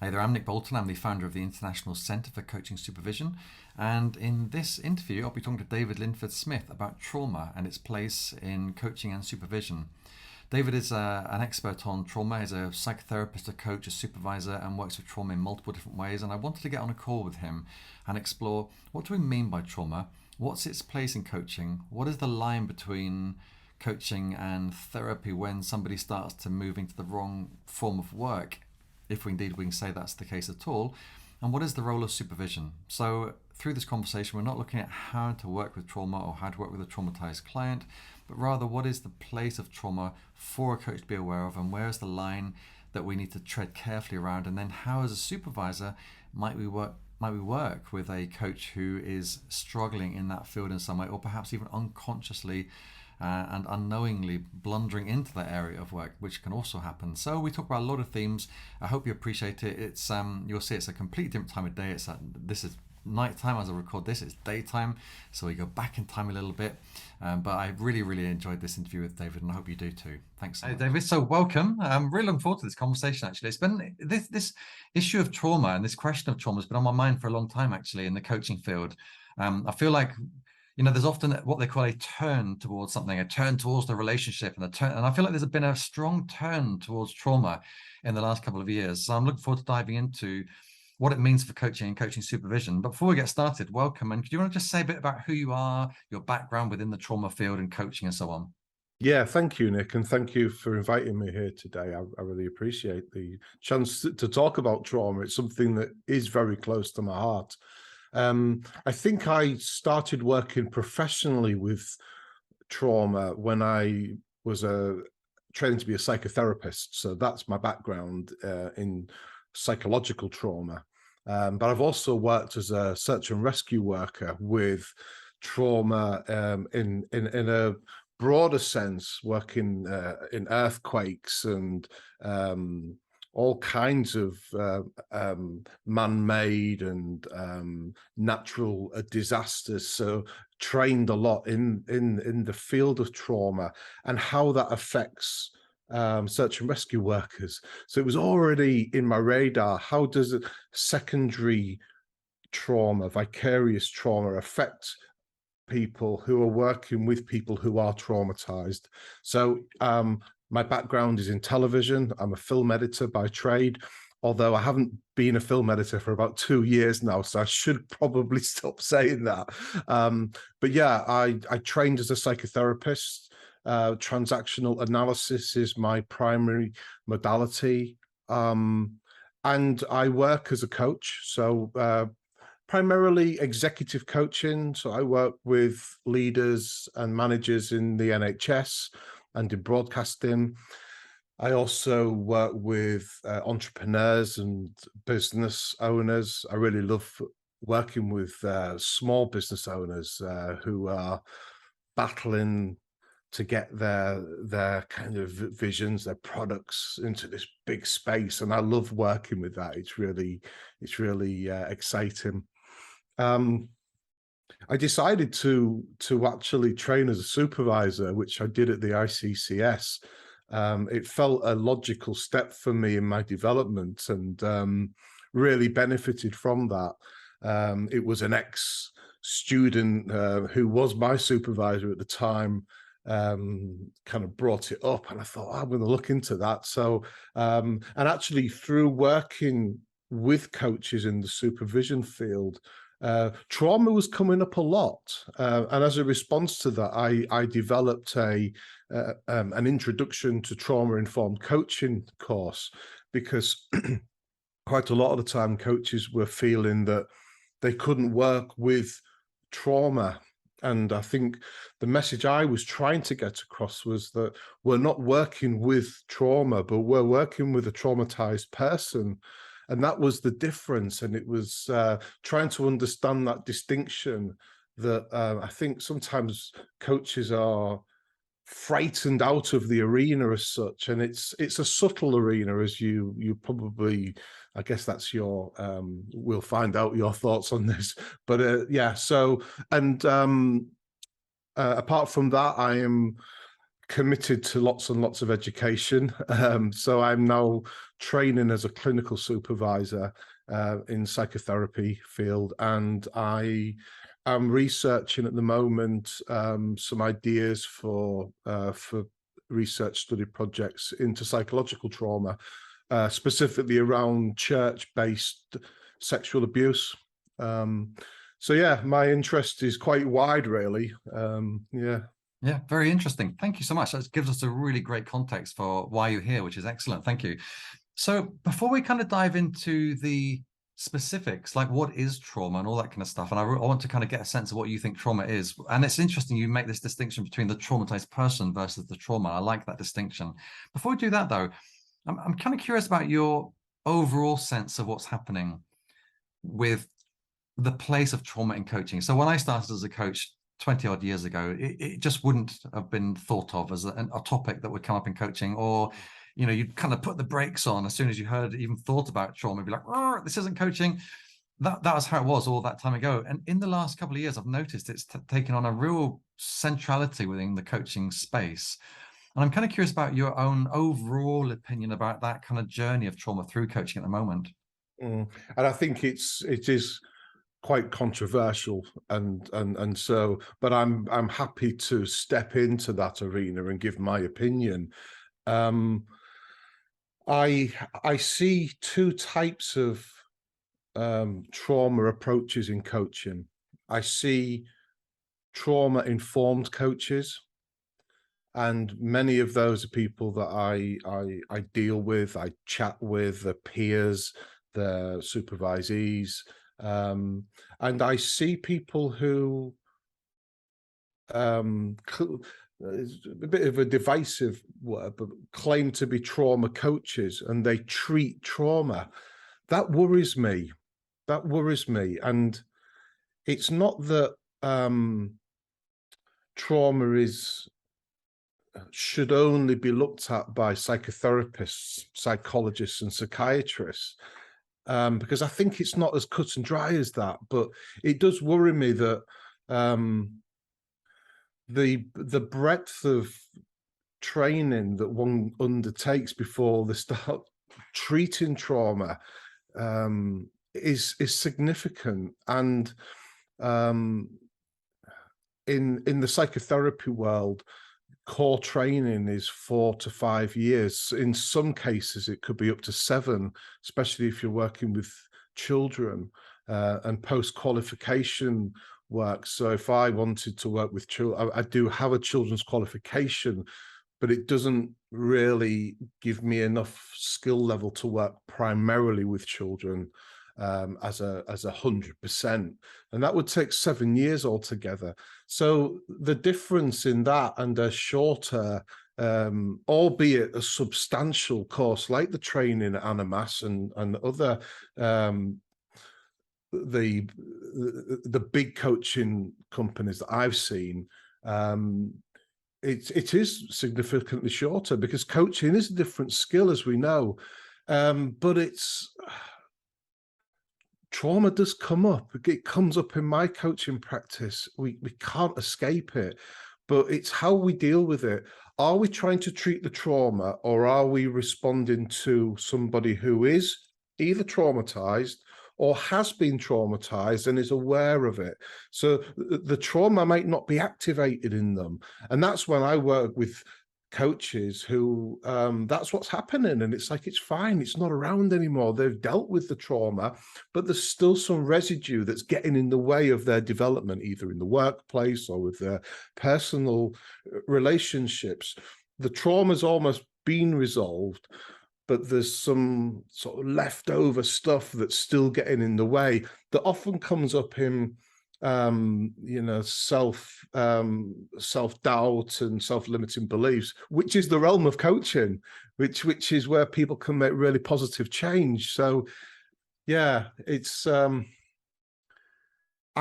Hey there, I'm Nick Bolton. I'm the founder of the International Centre for Coaching Supervision. And in this interview, I'll be talking to David Linford-Smith about trauma and its place in coaching and supervision. David is an expert on trauma. He's a psychotherapist, a coach, a supervisor, and works with trauma in multiple different ways. And I wanted to get on a call with him and explore, what do we mean by trauma? What's its place in coaching? What is the line between coaching and therapy when somebody starts to move into the wrong form of work, if indeed we can say that's the case at all? And what is the role of supervision? So through this conversation, we're not looking at how to work with trauma or how to work with a traumatized client, but rather what is the place of trauma for a coach to be aware of, and where is the line that we need to tread carefully around, and then how, as a supervisor, might we work with a coach who is struggling in that field in some way, or perhaps even unconsciously and unknowingly blundering into that area of work, which can also happen. So we talk about a lot of themes. I hope you appreciate it. It's you'll see it's a completely different time of day. This is nighttime as I record this. It's daytime, so we go back in time a little bit. But I really enjoyed this interview with David, and I hope you do too. Thanks so much. Hey, David. So welcome. I'm really looking forward to this conversation. Actually, it's been this issue of trauma and this question of trauma has been on my mind for a long time. Actually, in the coaching field, I feel like, there's often what they call a turn towards something, a turn towards the relationship, and I feel like there's been a strong turn towards trauma in the last couple of years. So I'm looking forward to diving into what it means for coaching and coaching supervision. But before we get started, welcome. And do you want to just say a bit about who you are, your background within the trauma field and coaching and so on? Yeah, thank you, Nick, and thank you for inviting me here today. I really appreciate the chance to talk about trauma. It's something that is very close to my heart. I think I started working professionally with trauma when I was training to be a psychotherapist. So that's my background in psychological trauma. But I've also worked as a search and rescue worker with trauma in a broader sense, working in earthquakes and all kinds of man-made and natural disasters. So trained a lot in the field of trauma and how that affects search and rescue workers. So it was already in my radar. How does secondary trauma, vicarious trauma, affect people who are working with people who are traumatized? So my background is in television. I'm a film editor by trade, although I haven't been a film editor for about 2 years now, so I should probably stop saying that. But yeah, I trained as a psychotherapist. Transactional analysis is my primary modality. And I work as a coach. So primarily executive coaching. So I work with leaders and managers in the NHS and in broadcasting. I also work with entrepreneurs and business owners. I really love working with small business owners who are battling to get their kind of visions, their products into this big space, and I love working with that. It's really exciting. I decided to actually train as a supervisor, which I did at the ICCS. It felt a logical step for me in my development, and really benefited from that. It was an ex-student who was my supervisor at the time, kind of brought it up, and I thought, I'm going to look into that. So, and actually through working with coaches in the supervision field, trauma was coming up a lot, and as a response to that, I developed an introduction to trauma-informed coaching course, because quite a lot of the time coaches were feeling that they couldn't work with trauma. And I think the message I was trying to get across was that we're not working with trauma, but we're working with a traumatized person. And that was the difference. And it was trying to understand that distinction, that I think sometimes coaches are frightened out of the arena as such, and it's a subtle arena, as you probably, I guess that's your we'll find out your thoughts on this, but yeah. So, and apart from that, I am committed to lots and lots of education. So I'm now training as a clinical supervisor in psychotherapy field, and I am researching at the moment some ideas for research study projects into psychological trauma, specifically around church-based sexual abuse. So yeah, my interest is quite wide, really. Yeah, very interesting. Thank you so much. That gives us a really great context for why you're here, which is excellent. Thank you. So before we kind of dive into the specifics, like what is trauma and all that kind of stuff, and I want to kind of get a sense of what you think trauma is. And it's interesting you make this distinction between the traumatized person versus the trauma. I like that distinction. Before we do that, though, I'm kind of curious about your overall sense of what's happening with the place of trauma in coaching. So when I started as a coach 20 odd years ago, it just wouldn't have been thought of as a topic that would come up in coaching, or you'd kind of put the brakes on as soon as you heard, even thought about trauma, be like, oh, this isn't coaching. That was how it was all that time ago. And in the last couple of years, I've noticed it's taken on a real centrality within the coaching space. And I'm kind of curious about your own overall opinion about that kind of journey of trauma through coaching at the moment. And I think it is quite controversial, and so, but I'm happy to step into that arena and give my opinion. I see two types of trauma approaches in coaching. I see trauma-informed coaches, and many of those are people that I deal with, I chat with, the peers, the supervisees, and I see people who a bit of a divisive word, but claim to be trauma coaches, and they treat trauma. That worries me. That worries me. And it's not that trauma should only be looked at by psychotherapists, psychologists, and psychiatrists, because I think it's not as cut and dry as that. But it does worry me that the breadth of training that one undertakes before they start treating trauma is significant. And in the psychotherapy world, core training is 4 to 5 years. In some cases, it could be up to 7, especially if you're working with children, and post-qualification work. So if I wanted to work with children, I do have a children's qualification, but it doesn't really give me enough skill level to work primarily with children as a 100%, and that would take 7 years altogether. So the difference in that and a shorter, albeit a substantial course like the training at Animas and other the big coaching companies that I've seen, it is significantly shorter, because coaching is a different skill, as we know, but trauma does come up. It comes up in my coaching practice. We can't escape it, but it's how we deal with it. Are we trying to treat the trauma, or are we responding to somebody who is either traumatized or has been traumatized and is aware of it? So the trauma might not be activated in them. And that's when I work with coaches who that's what's happening, and it's like, it's fine, it's not around anymore, they've dealt with the trauma, but there's still some residue that's getting in the way of their development, either in the workplace or with their personal relationships. The trauma's almost been resolved, but there's some sort of leftover stuff that's still getting in the way, that often comes up in self-doubt and self-limiting beliefs, which is the realm of coaching, which is where people can make really positive change. So yeah, it's I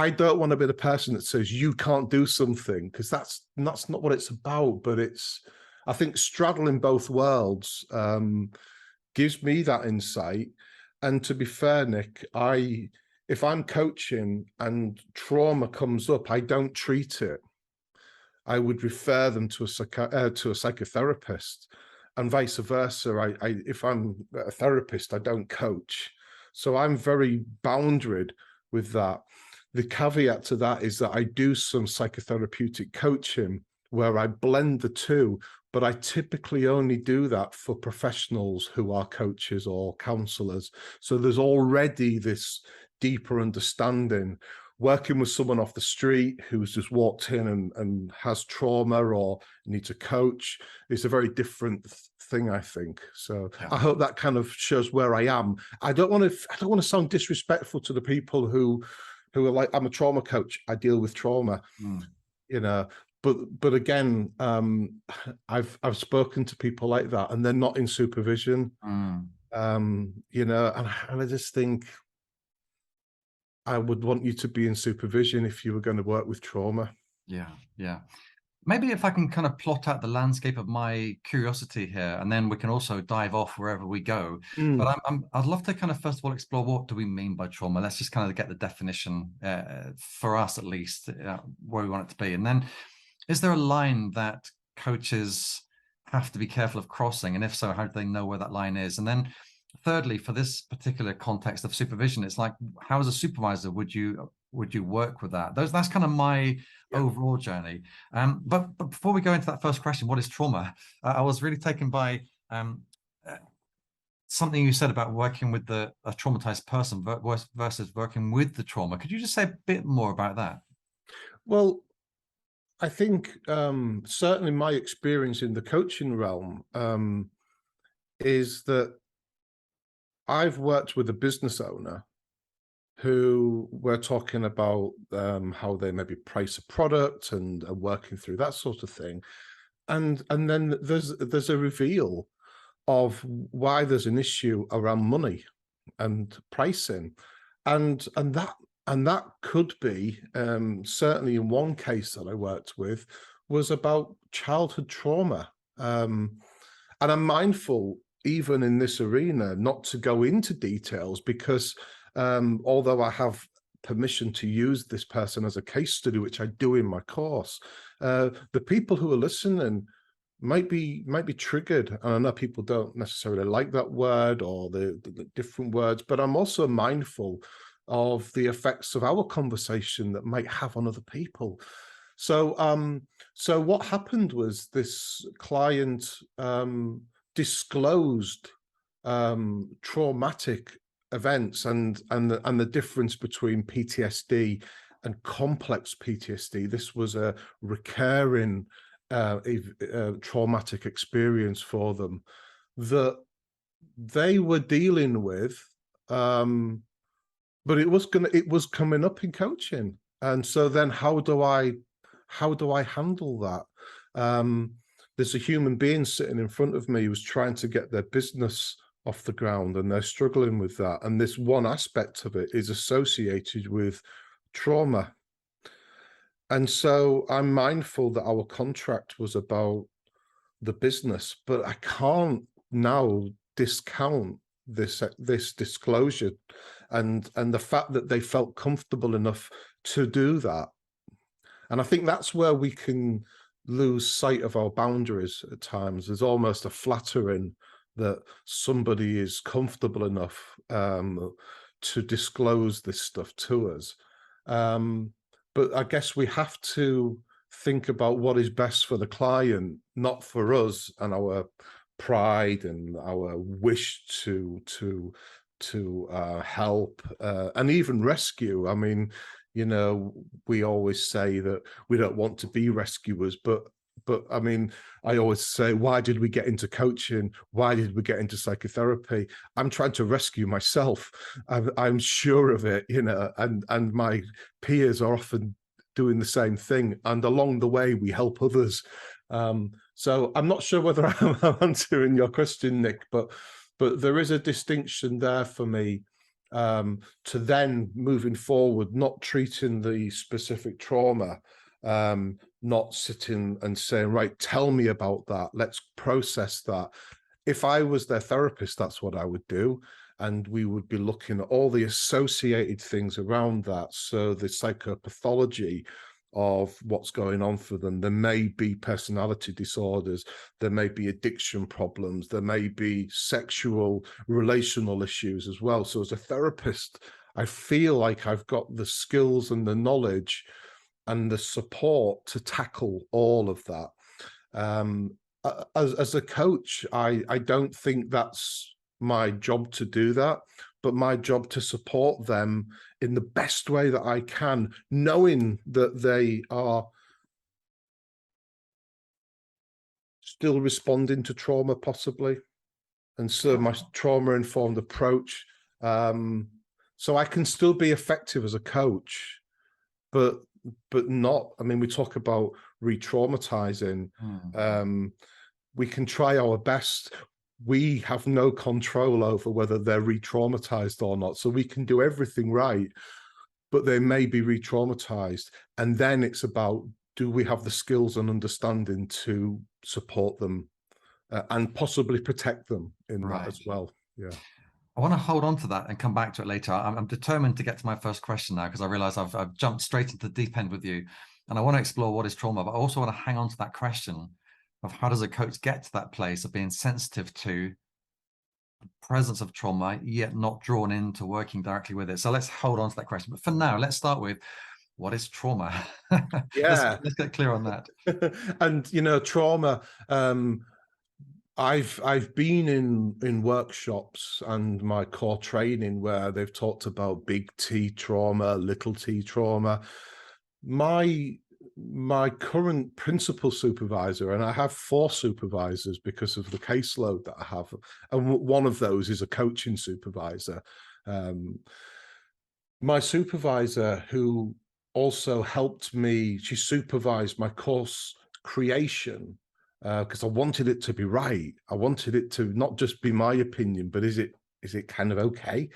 don't want to be the person that says you can't do something, because that's not what it's about. But it's, I think, straddling both worlds gives me that insight. And to be fair, Nick, if I'm coaching and trauma comes up, I don't treat it. I would refer them to a psychotherapist, and vice versa. If I'm a therapist, I don't coach. So I'm very boundaried with that. The caveat to that is that I do some psychotherapeutic coaching where I blend the two, but I typically only do that for professionals who are coaches or counselors. So there's already this deeper understanding. Working with someone off the street who's just walked in and has trauma or needs a coach is a very different thing, I think. So Yeah. I hope that kind of shows where I am. I don't want to sound disrespectful to the people who are like, I'm a trauma coach, I deal with trauma, you know. But again, I've spoken to people like that, and they're not in supervision, you know, and I just think I would want you to be in supervision if you were going to work with trauma. Yeah, yeah. Maybe if I can kind of plot out the landscape of my curiosity here, and then we can also dive off wherever we go. But I'd love to kind of first of all explore, what do we mean by trauma? Let's just kind of get the definition for us, at least, where we want it to be. And then, is there a line that coaches have to be careful of crossing? And if so, how do they know where that line is? And then thirdly, for this particular context of supervision, it's like, how as a supervisor would you work with that? That's kind of my overall journey. But before we go into that first question, what is trauma? I was really taken by something you said about working with a traumatized person versus working with the trauma. Could you just say a bit more about that? Well, I think certainly my experience in the coaching realm is that I've worked with a business owner who were talking about how they maybe price a product and working through that sort of thing. And then there's a reveal of why there's an issue around money and pricing. And that could be, certainly in one case that I worked with, was about childhood trauma. And I'm mindful, even in this arena, not to go into details, because although I have permission to use this person as a case study, which I do in my course, the people who are listening might be triggered. And I know people don't necessarily like that word or the different words, but I'm also mindful of the effects of our conversation that might have on other people. So so what happened was this client disclosed traumatic events and the difference between PTSD and complex PTSD. This was a recurring traumatic experience for them that they were dealing with, but it was coming up in coaching. And so then how do I handle that? There's a human being sitting in front of me who's trying to get their business off the ground, and they're struggling with that. And this one aspect of it is associated with trauma. And so I'm mindful that our contract was about the business, but I can't now discount this disclosure and the fact that they felt comfortable enough to do that. And I think that's where we can lose sight of our boundaries at times. There's almost a flattering that somebody is comfortable enough to disclose this stuff to us. But I guess we have to think about what is best for the client, not for us and our pride and our wish to help and even rescue. I mean, you know, we always say that we don't want to be rescuers, but I mean, I always say, why did we get into coaching? Why did we get into psychotherapy? I'm trying to rescue myself. I'm sure of it, you know, and my peers are often doing the same thing. And along the way, we help others. So I'm not sure whether I'm answering your question, Nick, but there is a distinction there for me, to then moving forward, not treating the specific trauma, not sitting and saying, right, tell me about that, let's process that. If I was their therapist, that's what I would do. And we would be looking at all the associated things around that. So the psychopathology of what's going on for them. There may be personality disorders, there may be addiction problems, there may be sexual, relational issues as well. So as a therapist, I feel like I've got the skills and the knowledge and the support to tackle all of that. As a coach, I don't think that's my job to do that, but my job to support them in the best way that I can, knowing that they are still responding to trauma possibly. And so my trauma-informed approach, so I can still be effective as a coach, but not, I mean, we talk about re-traumatizing. We can try our best. We have no control over whether they're re-traumatized or not. So we can do everything right, but they may be re-traumatized. And then it's about, do we have the skills and understanding to support them and possibly protect them in that as well? Yeah. I want to hold on to that and come back to it later. I'm determined to get to my first question now, because I realize I've jumped straight into the deep end with you, and I want to explore what is trauma, but I also want to hang on to that question of how does a coach get to that place of being sensitive to the presence of trauma, yet not drawn into working directly with it. So let's hold on to that question. But for now, let's start with, what is trauma? Yeah. let's get clear on that. And, you know, trauma, I've been in workshops and my core training where they've talked about big T trauma, little T trauma. My current principal supervisor, and I have 4 supervisors because of the caseload that I have, and one of those is a coaching supervisor. My supervisor, who also helped me, she supervised my course creation, because I wanted it to be right. I wanted it to not just be my opinion, but is it kind of okay?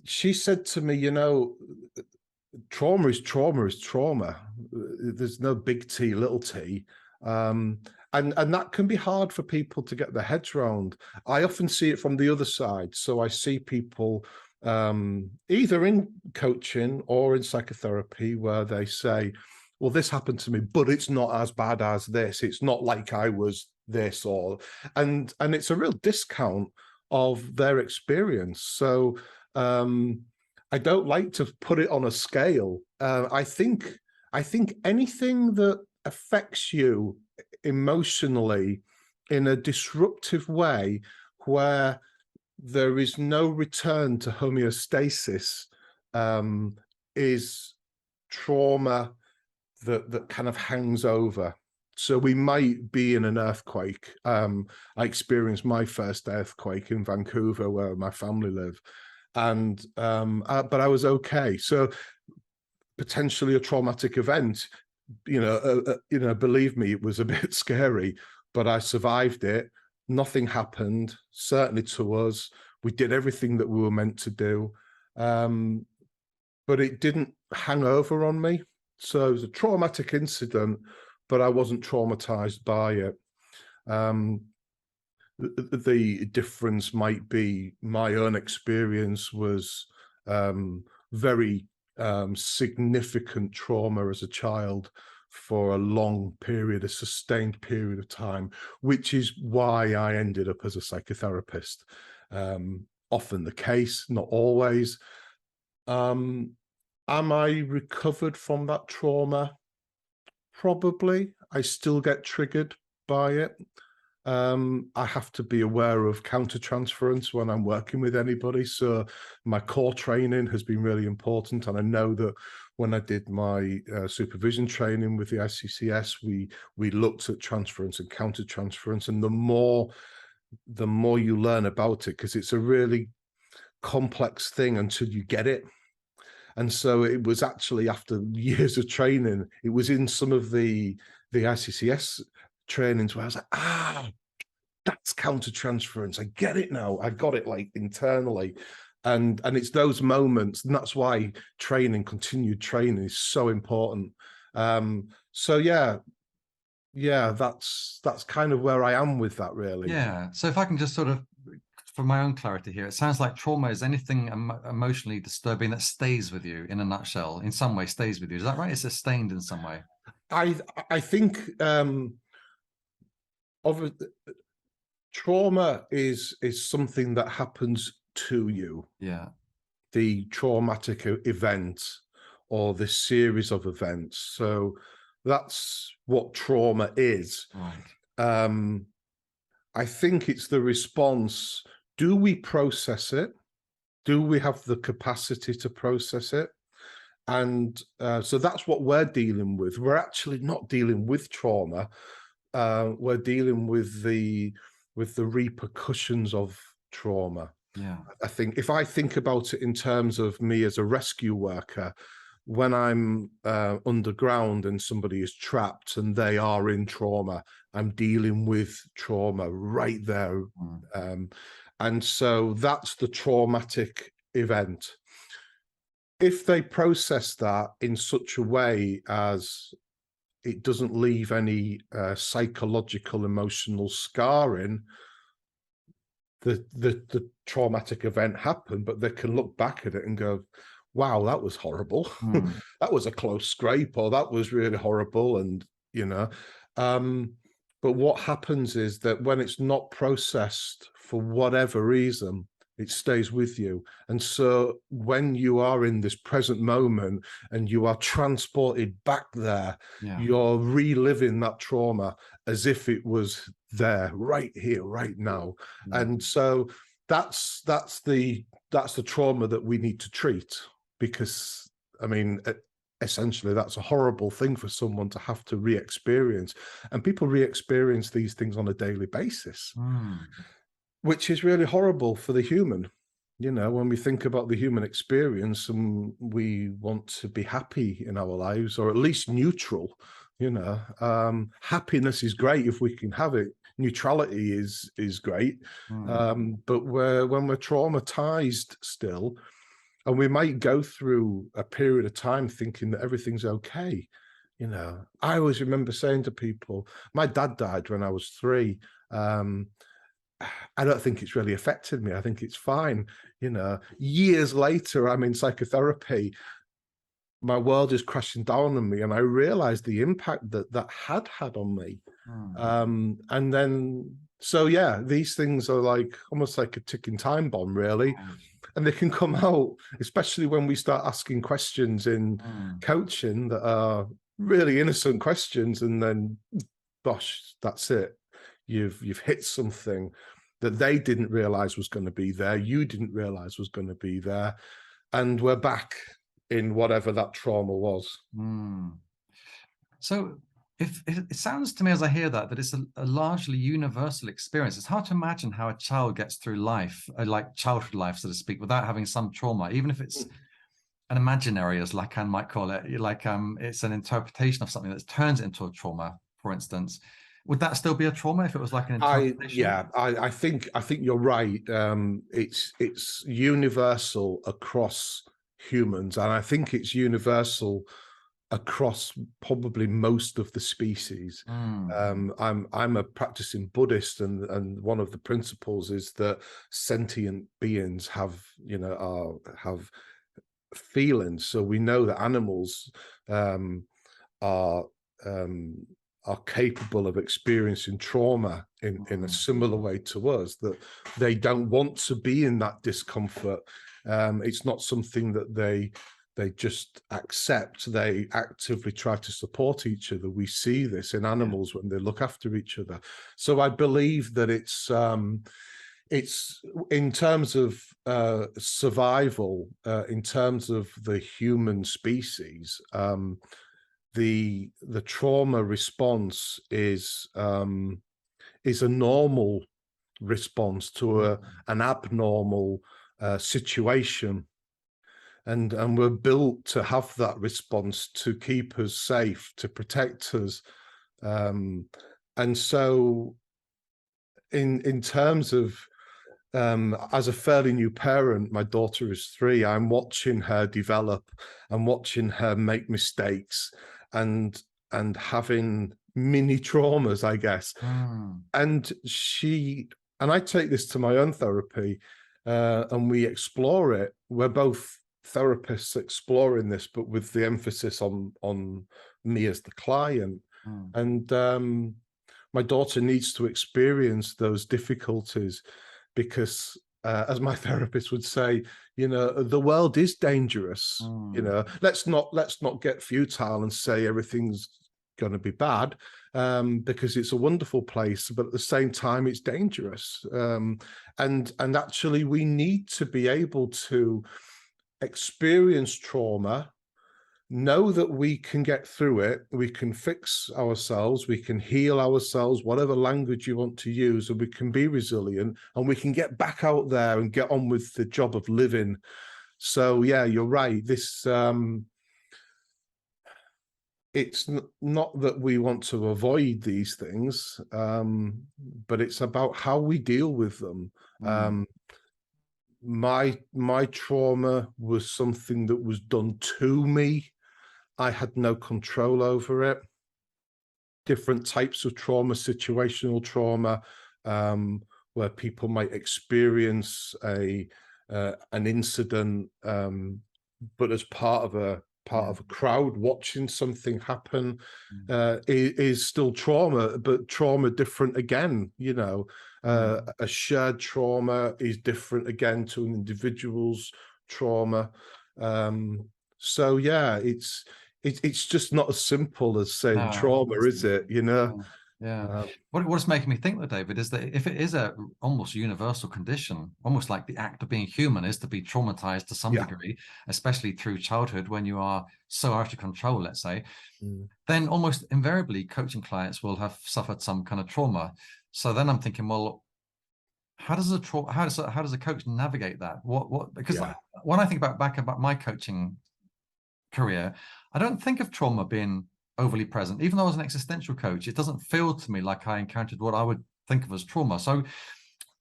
She said to me, you know, trauma is trauma is trauma. There's no big T, little t. And that can be hard for people to get their heads around. I often see it from the other side. So I see people either in coaching or in psychotherapy where they say, well, this happened to me, but it's not as bad as this. It's not like I was this, or and it's a real discount of their experience. So I don't like to put it on a scale. I think anything that affects you emotionally in a disruptive way, where there is no return to homeostasis, is trauma that kind of hangs over. So we might be in an earthquake. I experienced my first earthquake in Vancouver, where my family live, and but I was okay. So potentially a traumatic event, you know, believe me, it was a bit scary, but I survived it. Nothing happened, certainly to us. We did everything that we were meant to do, but it didn't hang over on me. So it was a traumatic incident, but I wasn't traumatized by it. The difference might be my own experience was very significant trauma as a child for a long period, a sustained period of time, which is why I ended up as a psychotherapist. Often the case, not always. Am I recovered from that trauma? Probably. I still get triggered by it. I have to be aware of countertransference when I'm working with anybody. So my core training has been really important. And I know that when I did my supervision training with the ICCS, we looked at transference and countertransference. And the more you learn about it, because it's a really complex thing until you get it. And so it was actually after years of training, it was in some of the ICCS trainings where I was like, that's countertransference. I get it now. I got it like internally. And it's those moments, and that's why continued training is so important. So yeah, that's kind of where I am with that, really. Yeah. So if I can just sort of for my own clarity here, it sounds like trauma is anything emotionally disturbing that stays with you in a nutshell, in some way stays with you. Is that right? It's sustained in some way. I think of trauma is something that happens to you. Yeah. The traumatic event or the series of events. So that's what trauma is. Right. I think it's the response. Do we process it? Do we have the capacity to process it? And so that's what we're dealing with. We're actually not dealing with trauma. We're dealing with the repercussions of trauma. Yeah. I think if I think about it in terms of me as a rescue worker, when I'm underground and somebody is trapped and they are in trauma, I'm dealing with trauma right there. And so that's the traumatic event. If they process that in such a way as it doesn't leave any psychological, emotional scarring, the traumatic event happened, but they can look back at it and go, wow, that was horrible. That was a close scrape, or that was really horrible. And, you know, but what happens is that when it's not processed for whatever reason, it stays with you. And so when you are in this present moment and you are transported back there, you're reliving that trauma as if it was there, right here, right now. And so that's the trauma that we need to treat, because I mean, essentially that's a horrible thing for someone to have to re-experience, and people re-experience these things on a daily basis, which is really horrible for the human. You know, when we think about the human experience and we want to be happy in our lives, or at least neutral, you know, happiness is great if we can have it. Neutrality is great. But when we're traumatized still, and we might go through a period of time thinking that everything's okay. You know, I always remember saying to people, my dad died when I was 3. I don't think it's really affected me. I think it's fine. You know, years later, I'm in psychotherapy. My world is crashing down on me, and I realized the impact that had on me. And then, so yeah, these things are like almost like a ticking time bomb, really. And they can come out, especially when we start asking questions in coaching that are really innocent questions, and then, gosh, that's it. You've hit something that they didn't realize was going to be there. You didn't realize was going to be there. And we're back in whatever that trauma was. So if it sounds to me as I hear that it's a largely universal experience. It's hard to imagine how a child gets through life, like childhood life, so to speak, without having some trauma, even if it's an imaginary, as Lacan might call it, like it's an interpretation of something that turns into a trauma, for instance. Would that still be a trauma if it was like an interpretation? I think you're right. It's universal across humans, and I think it's universal across probably most of the species. I'm a practicing Buddhist, and one of the principles is that sentient beings have feelings. So we know that animals are capable of experiencing trauma in a similar way to us, that they don't want to be in that discomfort. It's not something that they just accept. They actively try to support each other. We see this in animals when they look after each other. So I believe that it's in terms of survival, in terms of the human species, the trauma response is a normal response to an abnormal situation, and we're built to have that response to keep us safe, to protect us, and so in terms of as a fairly new parent, my daughter is 3. I'm watching her develop, and watching her make mistakes, and having mini traumas, I guess. And she and I take this to my own therapy, and we explore it. We're both therapists exploring this, but with the emphasis on me as the client. Mm. And my daughter needs to experience those difficulties because, as my therapist would say, the world is dangerous. Mm. Let's not get futile and say everything's going to be bad, because it's a wonderful place, but at the same time it's dangerous. And actually we need to be able to experience trauma, know that we can get through it, we can fix ourselves, we can heal ourselves, whatever language you want to use, and we can be resilient, and we can get back out there and get on with the job of living. So yeah, you're right. This it's not that we want to avoid these things, but it's about how we deal with them. Mm. My trauma was something that was done to me. I had no control over it. Different types of trauma, situational trauma, where people might experience an incident, but as part of a crowd watching something happen, is still trauma, but trauma different again. A shared trauma is different again to an individual's trauma. So yeah, it's just not as simple as saying No, trauma, is it? yeah. Yeah. Um, What's making me think, though, David, is that if it is a almost universal condition, almost like the act of being human is to be traumatized to some yeah. degree, especially through childhood when you are so out of control, let's say, Mm. then almost invariably coaching clients will have suffered some kind of trauma. So then I'm thinking, well, how does a coach navigate that? Because Yeah. when I think back about my coaching career, I don't think of trauma being overly present. Even though I was an existential coach, it doesn't feel to me like I encountered what I would think of as trauma. So,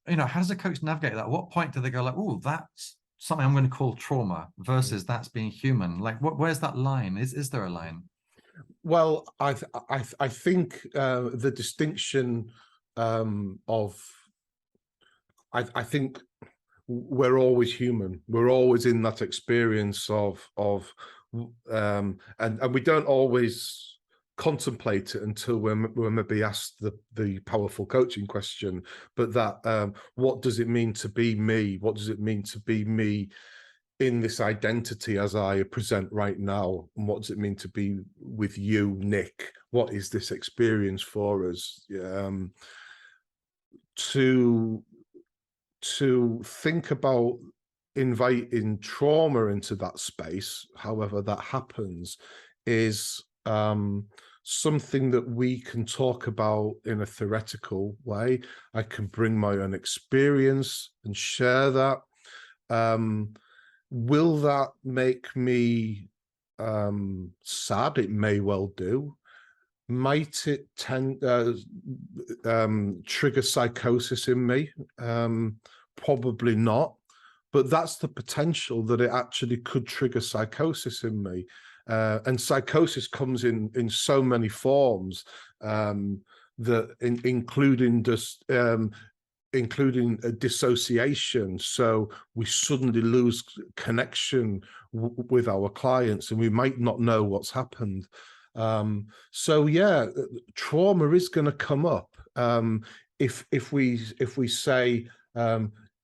how does a coach navigate that? At what point do they go like, oh, that's something I'm going to call trauma versus that's being human? Like, where's that line? Is there a line? Well, I think the distinction, of I think we're always human. We're always in that experience of and we don't always contemplate it until we're maybe asked the powerful coaching question. But that, what does it mean to be me? What does it mean to be me in this identity as I present right now? And what does it mean to be with you, Nick? What is this experience for us? To think about inviting trauma into that space, however that happens, is something that we can talk about in a theoretical way. I can bring my own experience and share that. Will that make me sad? It may well do. Might it trigger psychosis in me? Probably not, but that's the potential that it actually could trigger psychosis in me. And psychosis comes in so many forms, that including a dissociation. So we suddenly lose connection with our clients, and we might not know what's happened. So yeah, trauma is going to come up. If we say,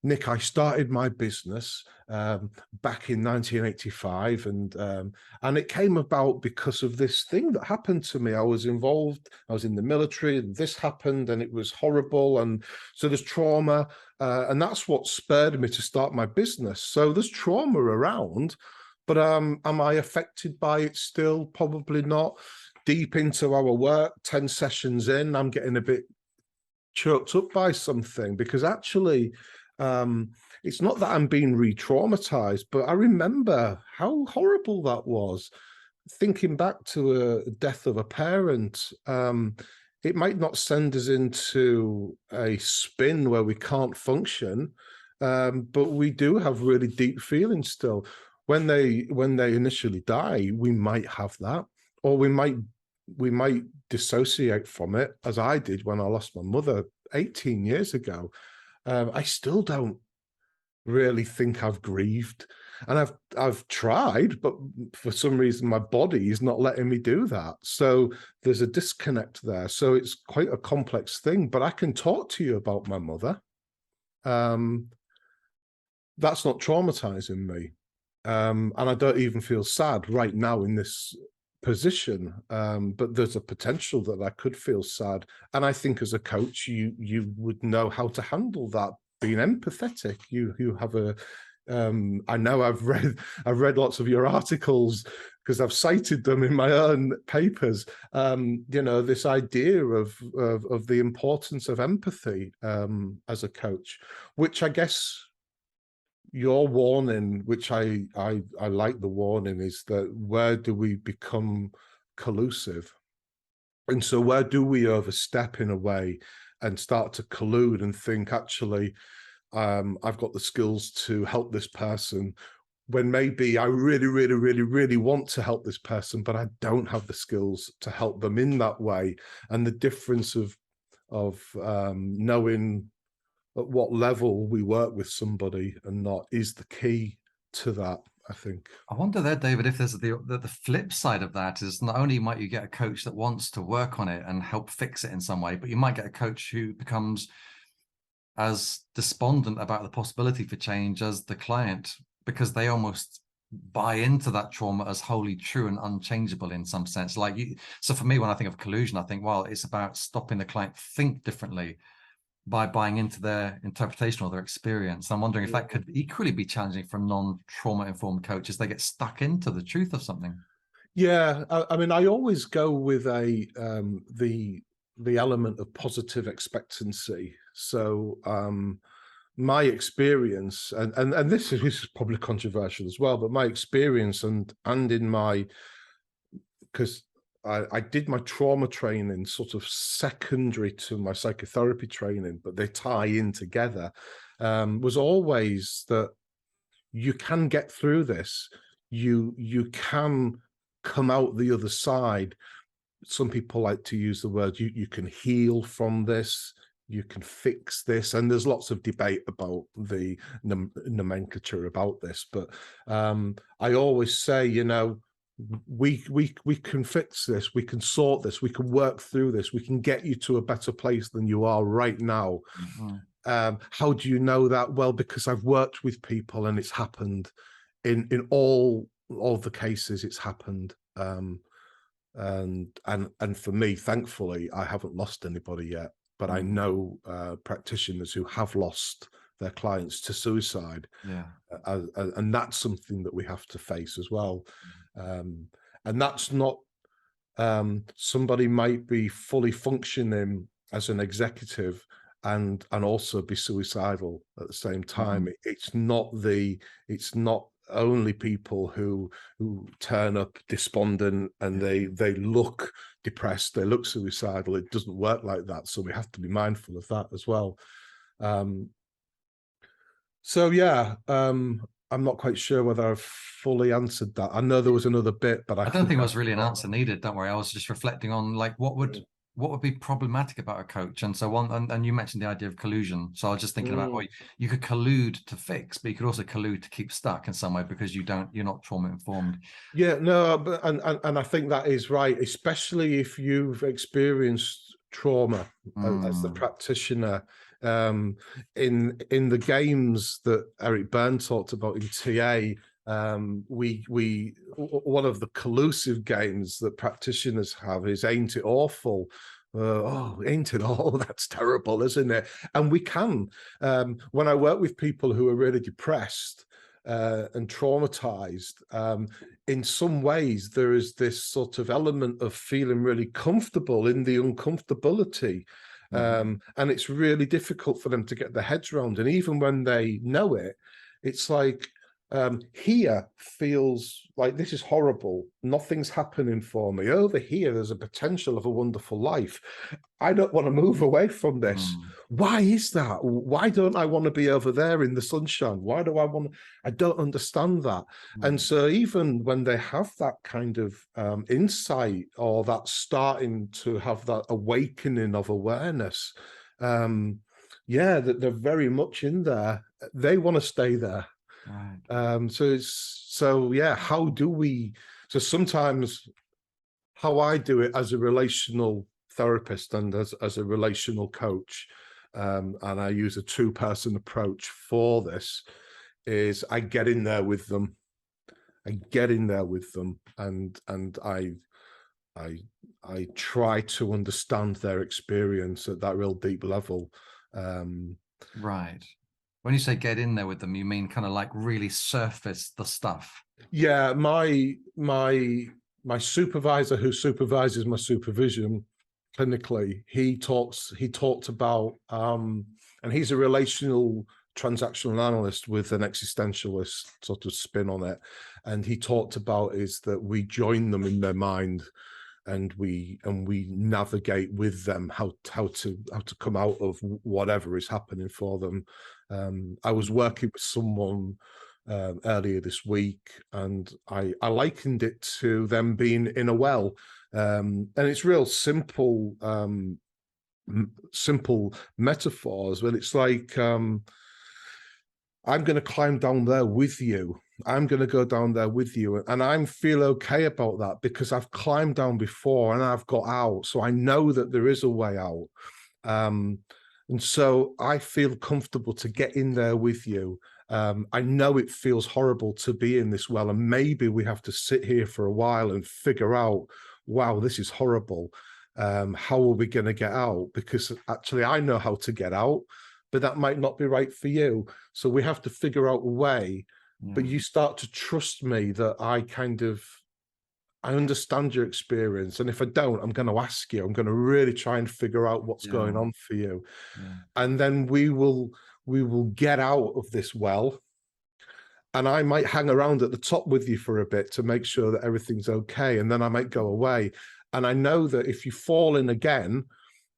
Nick, I started my business back in 1985, and it came about because of this thing that happened to me. I was involved. I was in the military, and this happened, and it was horrible. And so there's trauma, and that's what spurred me to start my business. So there's trauma around. But am I affected by it still? Probably not. Deep into our work, 10 sessions in, I'm getting a bit choked up by something, because actually, it's not that I'm being re-traumatized, but I remember how horrible that was. Thinking back to a death of a parent, it might not send us into a spin where we can't function, but we do have really deep feelings still. When they initially die, we might have that, or we might dissociate from it, as I did when I lost my mother 18 years ago. I still don't really think I've grieved, and I've tried, but for some reason my body is not letting me do that. So there's a disconnect there. So it's quite a complex thing. But I can talk to you about my mother. That's not traumatizing me, and I don't even feel sad right now in this position. But there's a potential that I could feel sad, and I think as a coach, you would know how to handle that. Being empathetic, you have a. I know I've read lots of your articles because I've cited them in my own papers. This idea of the importance of empathy as a coach, which I guess your warning, which I like the warning, is that where do we become collusive? And so where do we overstep in a way and start to collude and think, actually, I've got the skills to help this person, when maybe I really, really, really, really want to help this person, but I don't have the skills to help them in that way. And the difference of knowing at what level we work with somebody and not is the key to that, I think. I wonder there, David, if there's the flip side of that is not only might you get a coach that wants to work on it and help fix it in some way, but you might get a coach who becomes as despondent about the possibility for change as the client, because they almost buy into that trauma as wholly true and unchangeable in some sense. So for me, when I think of collusion, I think, well, it's about stopping the client think differently by buying into their interpretation or their experience. I'm wondering if that could equally be challenging for non-trauma informed coaches. They get stuck into the truth of something. Yeah, I mean, I always go with the element of positive expectancy. So my experience, and this is probably controversial as well, but my experience and in my, because I did my trauma training sort of secondary to my psychotherapy training, but they tie in together, was always that you can get through this. You can come out the other side. Some people like to use the word you can heal from this, you can fix this, and there's lots of debate about the nomenclature about this, but I always say, we can fix this, we can sort this, we can work through this, we can get you to a better place than you are right now. How do you know that? Well, because I've worked with people and it's happened in all the cases. It's happened. And for me, thankfully, I haven't lost anybody yet, but I know practitioners who have lost their clients to suicide. And that's something that we have to face as well. And that's not, somebody might be fully functioning as an executive and also be suicidal at the same time. It's not only people who turn up despondent and they look depressed, they look suicidal. It doesn't work like that. So we have to be mindful of that as well. So yeah, I'm not quite sure whether I've fully answered that. I know there was another bit, but I don't think it was really an answer needed. Don't worry. I was just reflecting on what would be problematic about a coach, and so on. And you mentioned the idea of collusion. So I was just thinking about, well, you could collude to fix, but you could also collude to keep stuck in some way because you're not trauma informed. Yeah, no, but and I think that is right, especially if you've experienced trauma as the practitioner. In the games that Eric Byrne talked about in TA, we one of the collusive games that practitioners have is Ain't It Awful? Ain't it all? That's terrible, isn't it? And we can, when I work with people who are really depressed and traumatized, in some ways there is this sort of element of feeling really comfortable in the uncomfortability. And it's really difficult for them to get their heads around. And even when they know it, it's like, here feels like this is horrible. Nothing's happening for me. Over here, there's a potential of a wonderful life. I don't want to move away from this. Why is that? Why don't I want to be over there in the sunshine? Why do I want to? I don't understand that. And so even when they have that kind of insight, or that starting to have that awakening of awareness, yeah, that they're very much in there. They want to stay there. Right. So yeah, how do we? So sometimes how I do it as a relational therapist and as a relational coach, and I use a two-person approach for this, is I get in there with them. I get in there with them, and I I try to understand their experience at that real deep level. Um, Right. When you say get in there with them, you mean kind of like really surface the stuff? yeah, my supervisor who supervises my supervision clinically, he talked about and he's a relational transactional analyst with an existentialist sort of spin on it. And he talked about is that we join them in their mind and we navigate with them how to come out of whatever is happening for them. I was working with someone earlier this week, and I likened it to them being in a well, and it's real simple simple metaphors, but it's like I'm going to climb down there with you. I'm going to go down there with you. And I feel okay about that because I've climbed down before and I've got out. So I know that there is a way out. And so I feel comfortable to get in there with you. I know it feels horrible to be in this well, and maybe we have to sit here for a while and figure out, wow, this is horrible. How are we going to get out? Because actually I know how to get out, but that might not be right for you. So we have to figure out a way, but you start to trust me that I understand your experience. And if I don't, I'm going to ask you, I'm going to really try and figure out what's going on for you. And then we will get out of this well. And I might hang around at the top with you for a bit to make sure that everything's okay. And then I might go away. And I know that if you fall in again,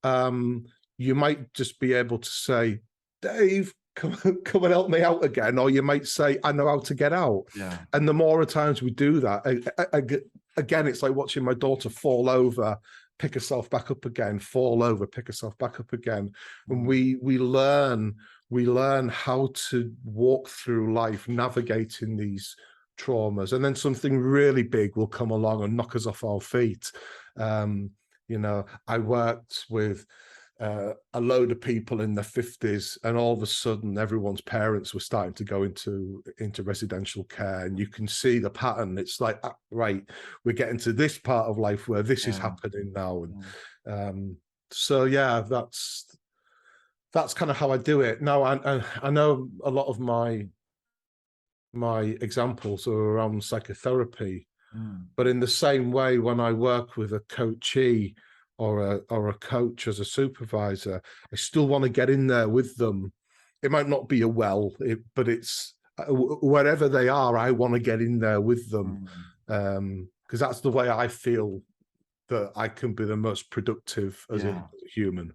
you might just be able to say, Dave, come and help me out again. Or you might say, I know how to get out. Yeah. And the more times we do that, again, it's like watching my daughter fall over, pick herself back up again, fall over, pick herself back up again. And we learn how to walk through life, navigating these traumas. And then something really big will come along and knock us off our feet. I worked with a load of people in their 50s, and all of a sudden everyone's parents were starting to go into residential care, and you can see the pattern. It's like, right, we're getting to this part of life where this is happening now. And so yeah, that's kind of how I do it now. I know a lot of my examples are around psychotherapy, but in the same way, when I work with a coachee or a coach as a supervisor, I still want to get in there with them. It might not be a well, but it's wherever they are, I want to get in there with them, because that's the way I feel that I can be the most productive as a human.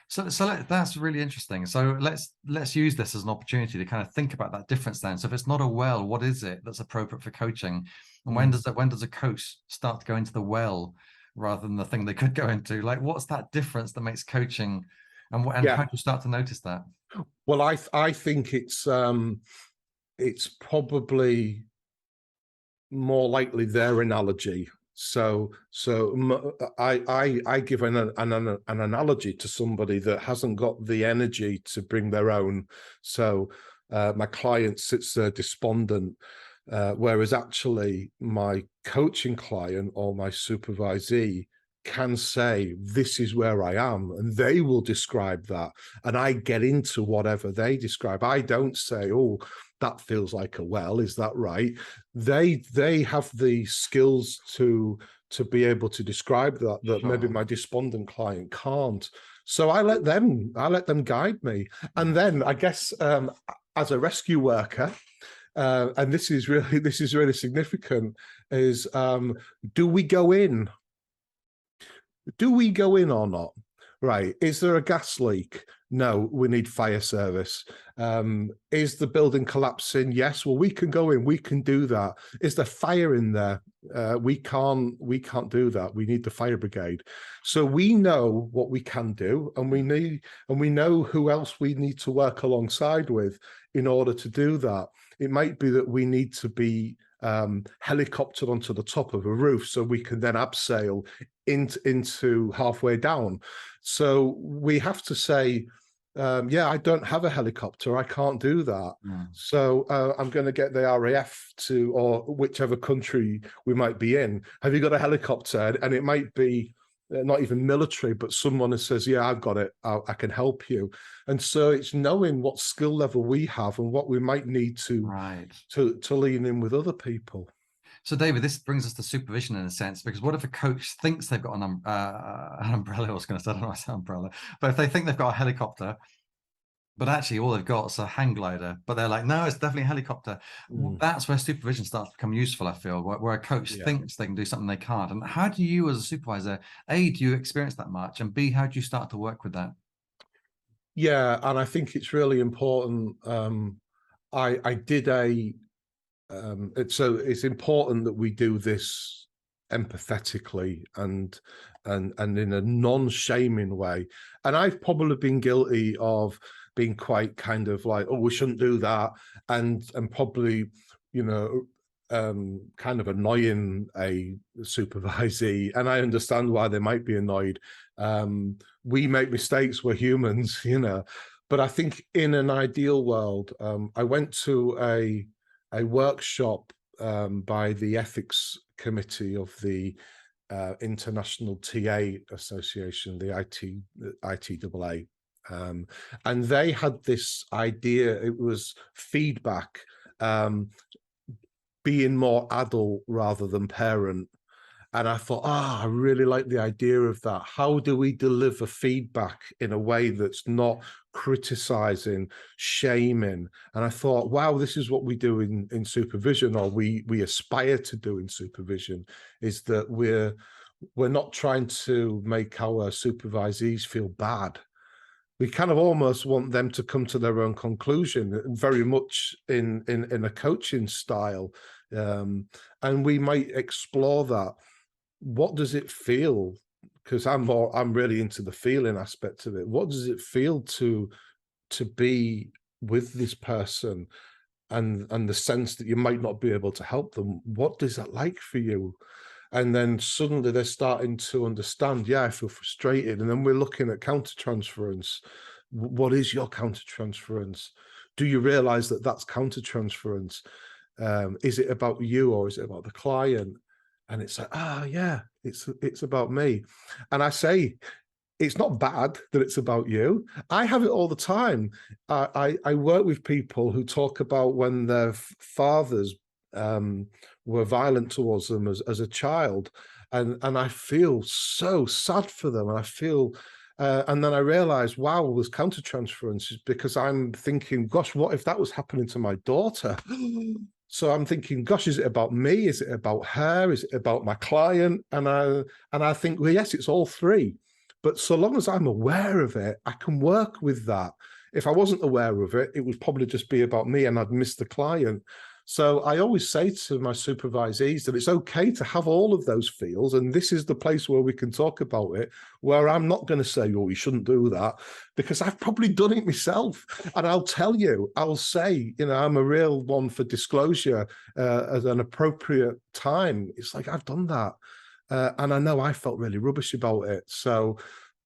So that's really interesting. So let's use this as an opportunity to kind of think about that difference then. So if it's not a well, what is it that's appropriate for coaching? And when does a coach start to go into the well rather than the thing they could go into? Like, what's that difference that makes coaching, and how do you start to notice that? Well, I think it's probably more likely their analogy. So I give an analogy to somebody that hasn't got the energy to bring their own. So my client sits there despondent, whereas actually my coaching client or my supervisee can say, this is where I am, and they will describe that, and I get into whatever they describe. I don't say, oh, that feels like a well, is that right? They have the skills to be able to describe that maybe my despondent client can't. So I let them guide me. And then I guess as a rescue worker, and this is really significant, is do we go in? Do we go in or not? Right. Is there a gas leak? No, we need fire service. Is the building collapsing? Yes. Well, we can go in. We can do that. Is there fire in there? We can't do that. We need the fire brigade. So we know what we can do, and we know who else we need to work alongside with in order to do that. It might be that we need to be helicoptered onto the top of a roof so we can then abseil into halfway down. So we have to say, yeah, I don't have a helicopter. I can't do that. So I'm going to get the RAF to, or whichever country we might be in. Have you got a helicopter? And it might be not even military, but someone who says, yeah, I've got it. I can help you. And so it's knowing what skill level we have and what we might need to lean in with other people. So, David, this brings us to supervision in a sense, because what if a coach thinks they've got an umbrella? I was going to say, I don't know what's an umbrella, but if they think they've got a helicopter, but actually all they've got is a hang glider, but they're like, no, it's definitely a helicopter. That's where supervision starts to become useful, I feel, where a coach thinks they can do something they can't. And how do you, as a supervisor, A, do you experience that much? And B, how do you start to work with that? Yeah, and I think it's really important. I did it's important that we do this empathetically and in a non-shaming way. And I've probably been guilty of being quite kind of like, oh, we shouldn't do that, and probably, you know, kind of annoying a supervisee. And I understand why they might be annoyed. We make mistakes, we're humans, you know. But I think in an ideal world, I went to a workshop by the ethics committee of the International TA Association, the ITAA, and they had this idea. It was feedback, being more adult rather than parent. And I thought, I really like the idea of that. How do we deliver feedback in a way that's not criticizing, shaming? And I thought, wow, this is what we do in supervision, or we aspire to do in supervision, is that we're not trying to make our supervisees feel bad. We kind of almost want them to come to their own conclusion, very much in a coaching style. And we might explore that. What does it feel? Because I'm really into the feeling aspect of it. What does it feel to be with this person, and the sense that you might not be able to help them? What is that like for you? And then suddenly they're starting to understand, yeah, I feel frustrated. And then we're looking at countertransference. What is your countertransference? Do you realize that that's countertransference? Is it about you, or is it about the client? And it's like, yeah, it's about me. And I say, it's not bad that it's about you. I have it all the time. I work with people who talk about when their fathers were violent towards them as a child. And I feel so sad for them. And I feel, and then I realize, wow, there's countertransference, because I'm thinking, gosh, what if that was happening to my daughter? So I'm thinking, gosh, is it about me? Is it about her? Is it about my client? And I think, well, yes, it's all three. But so long as I'm aware of it, I can work with that. If I wasn't aware of it, it would probably just be about me, and I'd miss the client. So I always say to my supervisees that it's okay to have all of those feels, and this is the place where we can talk about it, where I'm not going to say, oh, you shouldn't do that, because I've probably done it myself. And I'll tell you, I'll say, you know, I'm a real one for disclosure at an appropriate time. It's like, I've done that. And I know I felt really rubbish about it. So,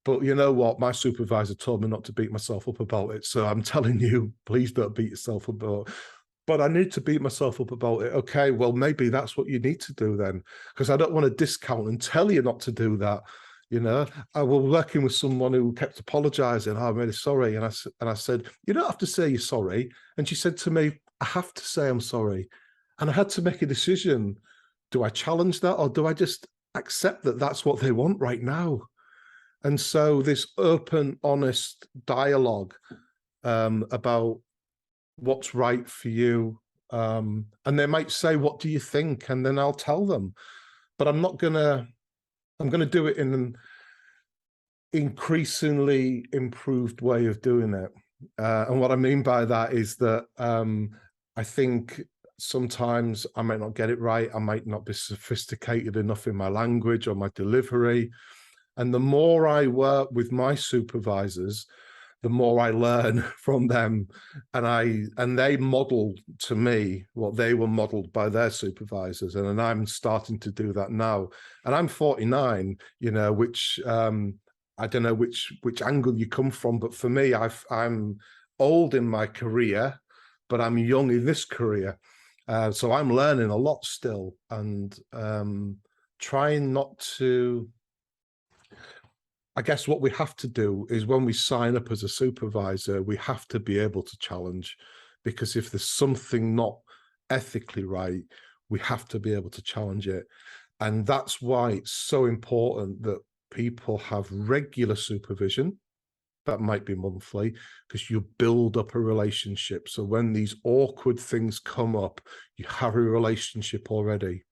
but you know what? My supervisor told me not to beat myself up about it. So I'm telling you, please don't beat yourself up about it. But I need to beat myself up about it. Okay, well, maybe that's what you need to do then, because I don't want to discount and tell you not to do that. You know, I was working with someone who kept apologizing. Oh, I'm really sorry. And I said, you don't have to say you're sorry. And she said to me, I have to say I'm sorry. And I had to make a decision. Do I challenge that, or do I just accept that that's what they want right now? And so this open, honest dialogue about what's right for you. And they might say, what do you think? And then I'll tell them. But I'm going to do it in an increasingly improved way of doing it. And what I mean by that is that I think sometimes I might not get it right. I might not be sophisticated enough in my language or my delivery. And the more I work with my supervisors, the more I learn from them, and they model to me what they were modeled by their supervisors, and I'm starting to do that now. And I'm 49, which I don't know which angle you come from, but for me, I'm old in my career, but I'm young in this career, so I'm learning a lot still, and trying not to. I guess what we have to do is when we sign up as a supervisor, we have to be able to challenge, because if there's something not ethically right, we have to be able to challenge it. And that's why it's so important that people have regular supervision. That might be monthly, because you build up a relationship. So when these awkward things come up, you have a relationship already.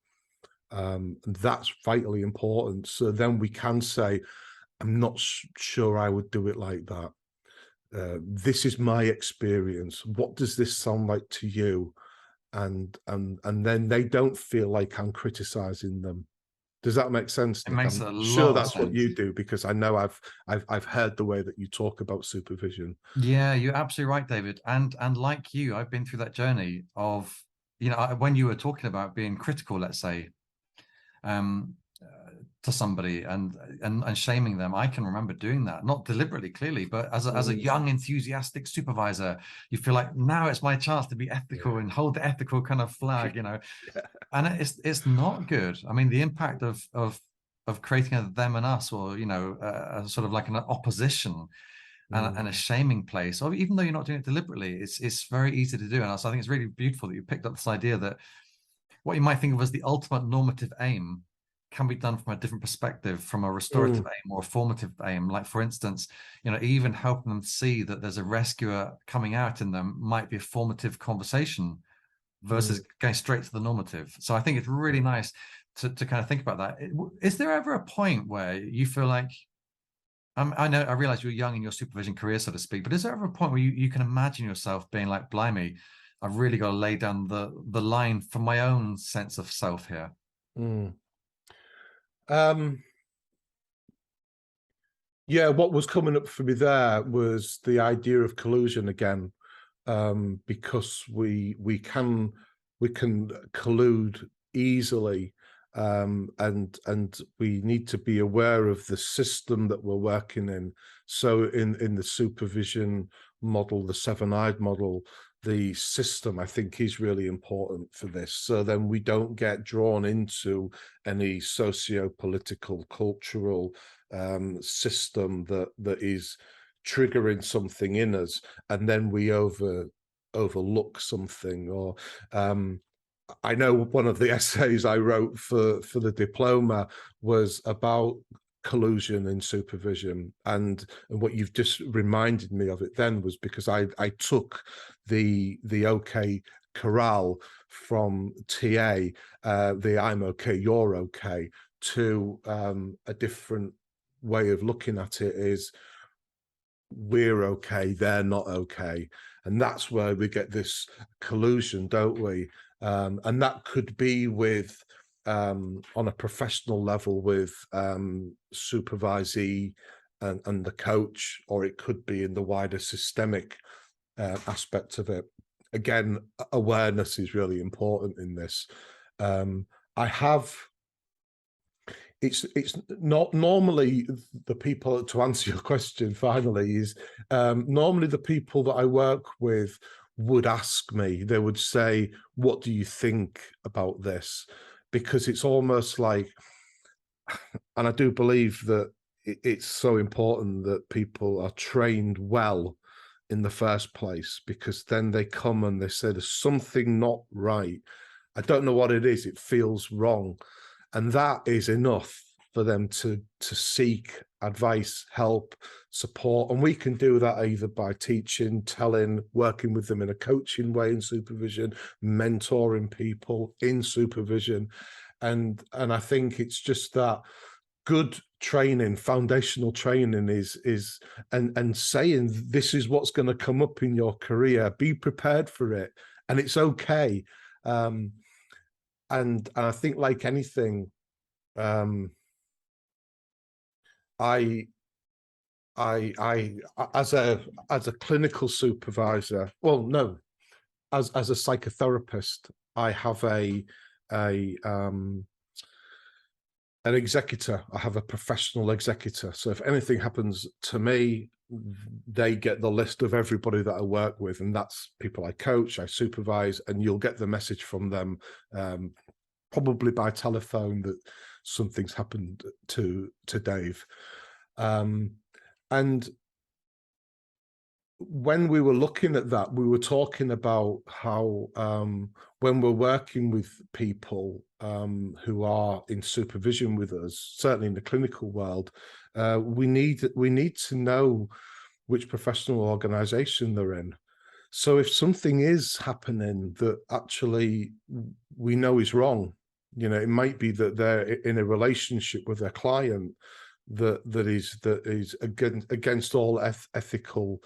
And that's vitally important. So then we can say, I'm not sure I would do it like that. This is my experience. What does this sound like to you? And then they don't feel like I'm criticizing them. Does that make sense, It Nick? makes I'm a sure lot of that's what sense. you do, because I know I've heard the way that you talk about supervision. Yeah, you're absolutely right, David. And like you, I've been through that journey of, when you were talking about being critical, let's say, um, to somebody and shaming them. I can remember doing that, not deliberately, clearly, but as a young, enthusiastic supervisor, you feel like now it's my chance to be ethical and hold the ethical kind of flag, Yeah. And it's not good. I mean, the impact of creating a them and us, or a sort of like an opposition and a shaming place, or even though you're not doing it deliberately, it's very easy to do. And so I think it's really beautiful that you picked up this idea that what you might think of as the ultimate normative aim can be done from a different perspective, from a restorative aim or a formative aim. Like, for instance, even helping them see that there's a rescuer coming out in them might be a formative conversation versus going straight to the normative. So I think it's really nice to kind of think about that. Is there ever a point where you feel like, I realize you're young in your supervision career, so to speak, but is there ever a point where you can imagine yourself being like, blimey, I've really got to lay down the line for my own sense of self here? Mm. Yeah, what was coming up for me there was the idea of collusion again, because we can collude easily, and we need to be aware of the system that we're working in. So in the supervision model, the seven-eyed model, the system, I think, is really important for this. So then we don't get drawn into any socio-political, cultural system that is triggering something in us, and then we overlook something. Or I know one of the essays I wrote for the diploma was about collusion in supervision, and what you've just reminded me of it then was because I took the OK Corral from TA, the I'm okay, you're okay, to a different way of looking at it. Is we're okay, they're not okay. And that's where we get this collusion, don't we? And that could be with on a professional level with supervisee and the coach, or it could be in the wider systemic aspect of it. Again, awareness is really important in this. I have it's not normally the people, to answer your question finally, is normally the people that I work with would ask me, they would say, what do you think about this? Because it's almost like, and I do believe that it's so important that people are trained well in the first place, because then they come and they say there's something not right. I don't know what it is, it feels wrong. And that is enough for them to seek advice, help, support. And we can do that either by teaching, telling, working with them in a coaching way in supervision, mentoring people in supervision. And I think it's just that good training, foundational training is and saying this is what's going to come up in your career. Be prepared for it. And it's okay. And I think, like anything, I as a clinical supervisor, well, no, as a psychotherapist, I have an executor. I have a professional executor. So if anything happens to me, they get the list of everybody that I work with, and that's people I coach, I supervise, and you'll get the message from them, probably by telephone, that something's happened to Dave. And when we were looking at that, we were talking about how when we're working with people who are in supervision with us, certainly in the clinical world, we need to know which professional organization they're in. So if something is happening that actually we know is wrong, it might be that they're in a relationship with their client that is against all ethical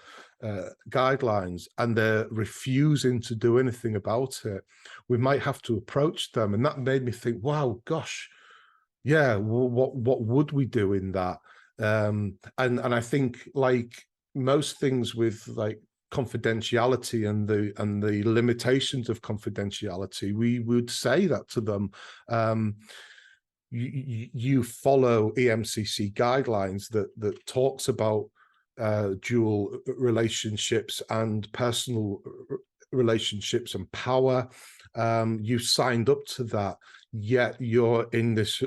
guidelines, and they're refusing to do anything about it, we might have to approach them. And that made me think, wow, gosh, yeah, what would we do in that? And I think, like most things with like confidentiality and the limitations of confidentiality, we would say that to them. You follow EMCC guidelines that talks about dual relationships and personal relationships and power. You signed up to that, yet you're in this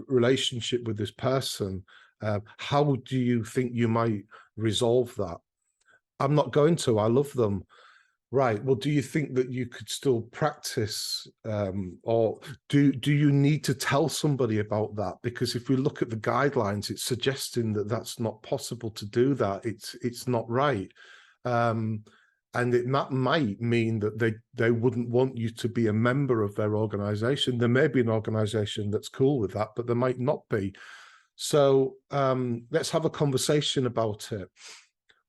relationship with this person. How do you think you might resolve that? I'm not going to. I love them. Right. Well, do you think that you could still practice, or do you need to tell somebody about that? Because if we look at the guidelines, it's suggesting that that's not possible to do that. It's not right. And that might mean that they wouldn't want you to be a member of their organization. There may be an organization that's cool with that, but there might not be. So let's have a conversation about it.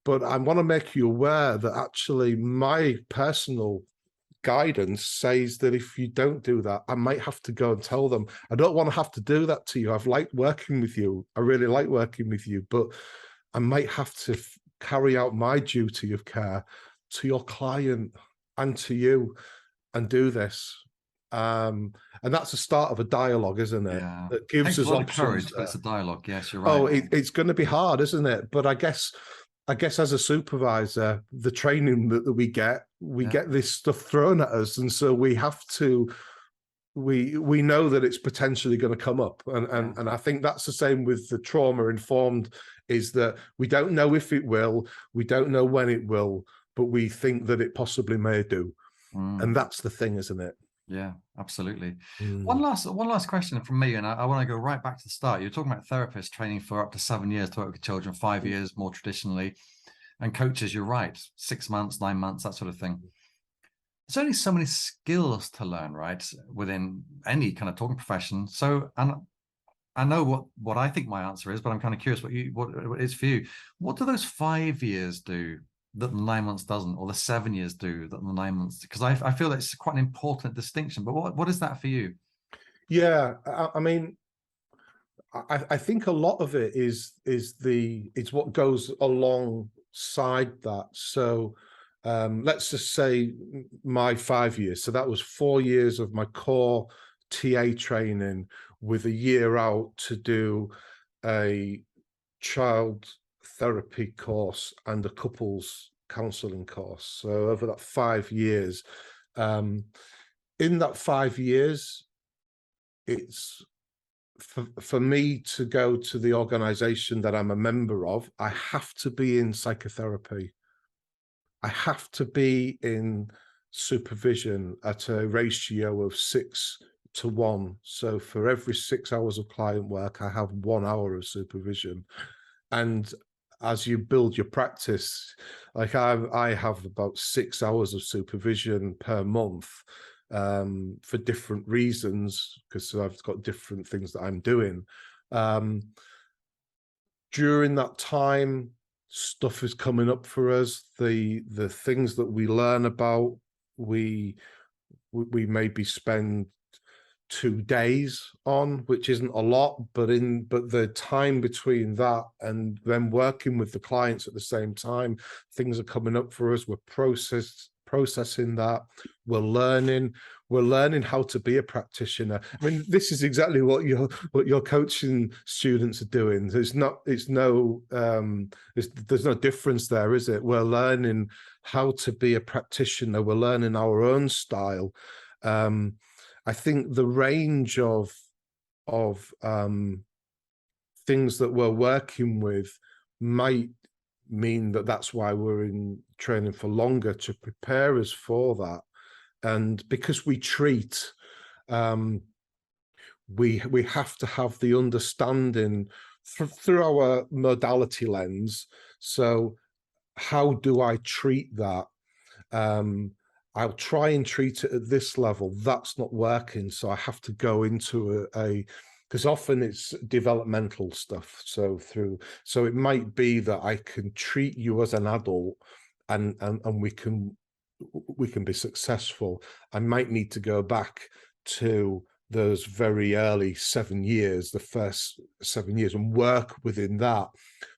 But I want to make you aware that actually my personal guidance says that if you don't do that, I might have to go and tell them. I don't want to have to do that to you. I've liked working with you. I really like working with you, but I might have to carry out my duty of care to your client and to you and do this. And that's the start of a dialogue, isn't it? Yeah. That gives Takes us a lot of options courage, but it's a dialogue. Yes, you're Oh, right. it's going to be hard, isn't it? But I guess as a supervisor, the training that we get this stuff thrown at us, and so we have to. We know that it's potentially going to come up, and I think that's the same with the trauma informed. Is that we don't know if it will, we don't know when it will, but we think that it possibly may do, and that's the thing, isn't it? Yeah, absolutely. One last question from me, and I want to go right back to the start. You're talking about therapists training for up to 7 years to work with children, 5 years more traditionally, and coaches, you're right, 6 months, 9 months, that sort of thing. There's only so many skills to learn, right, within any kind of talking profession. So, and I know what I think my answer is, but I'm kind of curious what it is for you. What do those 5 years do that the 9 months doesn't, or the 7 years do that the 9 months? Because I feel that's quite an important distinction. But what is that for you? Yeah, I mean, I think a lot of it is it's what goes alongside that. So let's just say my 5 years. So that was 4 years of my core TA training with a year out to do a child therapy course and a couples counseling course. So over that 5 years, in that 5 years, it's for me to go to the organization that I'm a member of, I have to be in psychotherapy. I have to be in supervision at a ratio of 6:1. So for every 6 hours of client work, I have 1 hour of supervision. And as you build your practice, like I have about 6 hours of supervision per month, for different reasons, because I've got different things that I'm doing. During that time, stuff is coming up for us. The things that we learn about, we we maybe spend 2 days on, which isn't a lot, but the time between that and then working with the clients at the same time, things are coming up for us. We're processing that. We're learning how to be a practitioner. I mean, this is exactly what your coaching students are doing. There's no difference there, is it? We're learning how to be a practitioner. We're learning our own style. I think the range of things that we're working with might mean that that's why we're in training for longer, to prepare us for that. And because we treat, we have to have the understanding through our modality lens. So how do I treat that? I'll try and treat it at this level. That's not working. So I have to go into because often it's developmental stuff. So it might be that I can treat you as an adult and we can be successful. I might need to go back to those very early 7 years, the first 7 years, and work within that.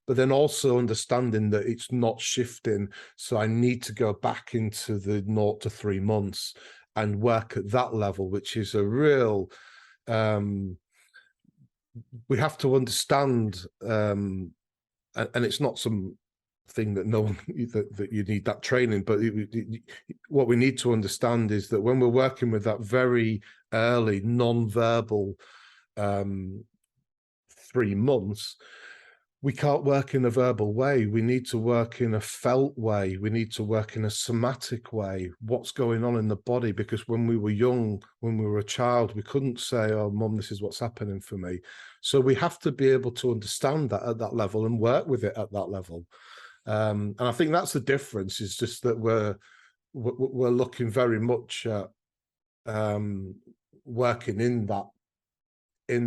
But then also understanding that it's not shifting. So I need to go back into the 0 to 3 months and work at that level, which is a real, we have to understand, and it's not some thing that no one, that you need that training, but what we need to understand is that when we're working with that very early non-verbal 3 months, we can't work in a verbal way. We need to work in a felt way. We need to work in a somatic way. What's going on in the body? Because when we were young, when we were a child, we couldn't say, "Oh, Mum, this is what's happening for me." So we have to be able to understand that at that level and work with it at that level. And I think that's the difference. Is just that we're looking very much at working in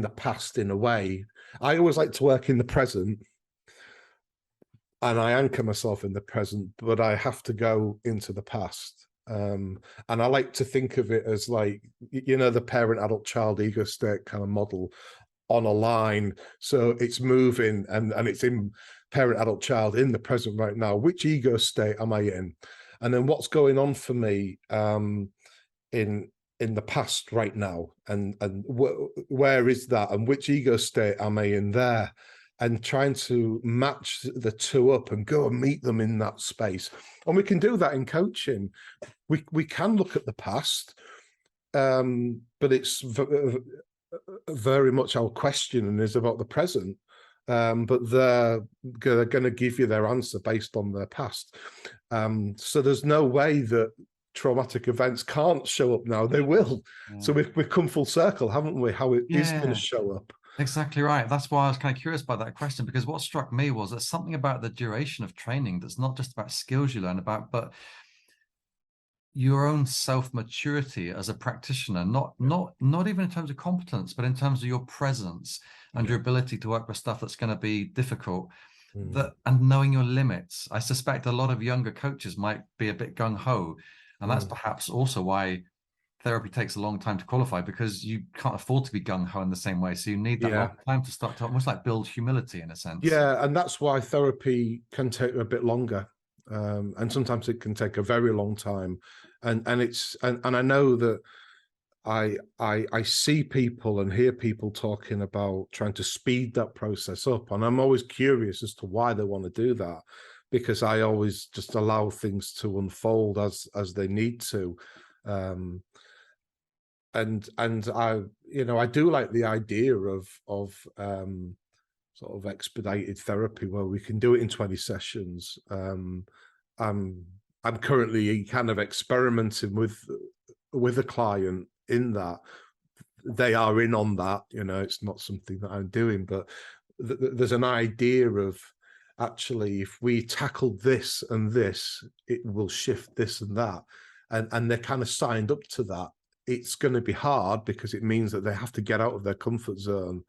the past in a way. I always like to work in the present, and I anchor myself in the present, but I have to go into the past. And I like to think of it as like, the parent, adult, child ego state kind of model on a line. So it's moving and it's in parent, adult, child in the present right now. Which ego state am I in? And then what's going on for me in the past right now, and where is that, and which ego state am I in there, and trying to match the two up and go and meet them in that space. And we can do that in coaching. We can look at the past, but it's very much our question is about the present. But they're going to give you their answer based on their past. So there's no way that traumatic events can't show up now. They will. Yeah. So we've come full circle, haven't we? How it is going to show up. Exactly right. That's why I was kind of curious about that question, because what struck me was there's something about the duration of training that's not just about skills you learn about, but your own self-maturity as a practitioner, not even in terms of competence, but in terms of your presence and your ability to work with stuff that's going to be difficult. And knowing your limits. I suspect a lot of younger coaches might be a bit gung-ho, and that's perhaps also why therapy takes a long time to qualify, because you can't afford to be gung-ho in the same way. So you need that long time to start to almost like build humility in a sense. Yeah, and that's why therapy can take a bit longer. And sometimes it can take a very long time. And I know that I see people and hear people talking about trying to speed that process up. And I'm always curious as to why they want to do that, because I always just allow things to unfold as they need to. And I do like the idea of sort of expedited therapy where we can do it in 20 sessions. I'm currently kind of experimenting with a client in that. They are in on that, it's not something that I'm doing, but there's an idea of actually, if we tackle this and this, it will shift this and that. And they're kind of signed up to that. It's going to be hard because it means that they have to get out of their comfort zone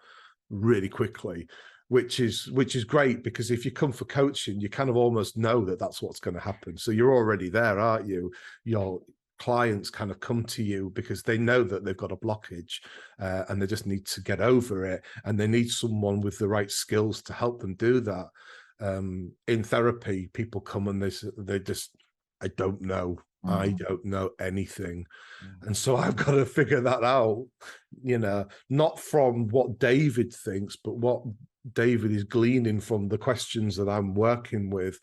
really quickly, which is great, because if you come for coaching, you kind of almost know that that's what's going to happen. So you're already there, aren't you? You're clients kind of come to you because they know that they've got a blockage, and they just need to get over it, and they need someone with the right skills to help them do that. In therapy, people come and they just, I don't know. I don't know anything. And so I've got to figure that out, not from what David thinks, but what David is gleaning from the questions that I'm working with.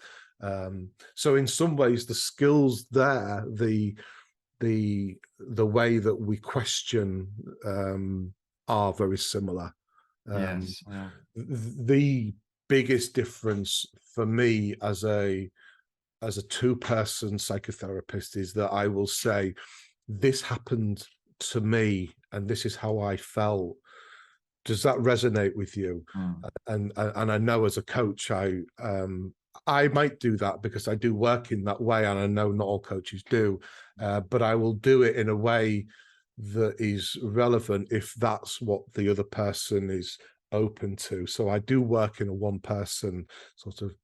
So in some ways, the skills there, the way that we question are very similar. Yes. Yeah. The biggest difference for me as a two-person psychotherapist is that I will say, this happened to me and this is how I felt. Does that resonate with you? And I know as a coach, I might do that because I do work in that way, and I know not all coaches do, but I will do it in a way that is relevant if that's what the other person is open to. So I do work in a one-person sort of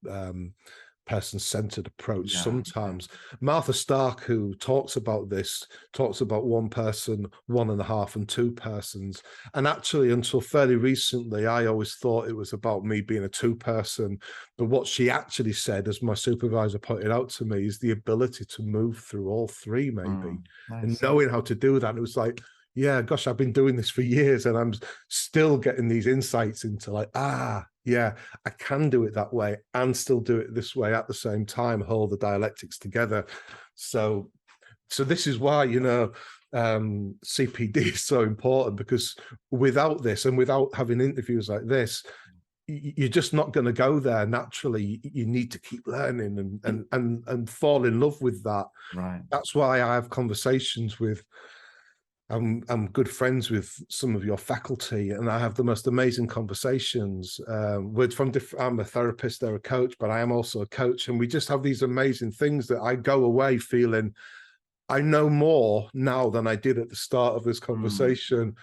person-centered approach sometimes. Martha Stark, who talks about this, talks about one person, 1.5, and 2 persons. And actually, until fairly recently, I always thought it was about me being a 2-person. But what she actually said, as my supervisor pointed out to me, is the ability to move through all 3, maybe, and knowing how to do that. And it was like, yeah, gosh, I've been doing this for years, and I'm still getting these insights into like, yeah, I can do it that way and still do it this way at the same time, hold the dialectics together. So this is why, CPD is so important, because without this and without having interviews like this, you're just not going to go there naturally. You need to keep learning and fall in love with that. Right. That's why I have conversations with, I'm good friends with some of your faculty, and I have the most amazing conversations I'm a therapist, they're a coach, but I am also a coach, and we just have these amazing things that I go away feeling I know more now than I did at the start of this conversation,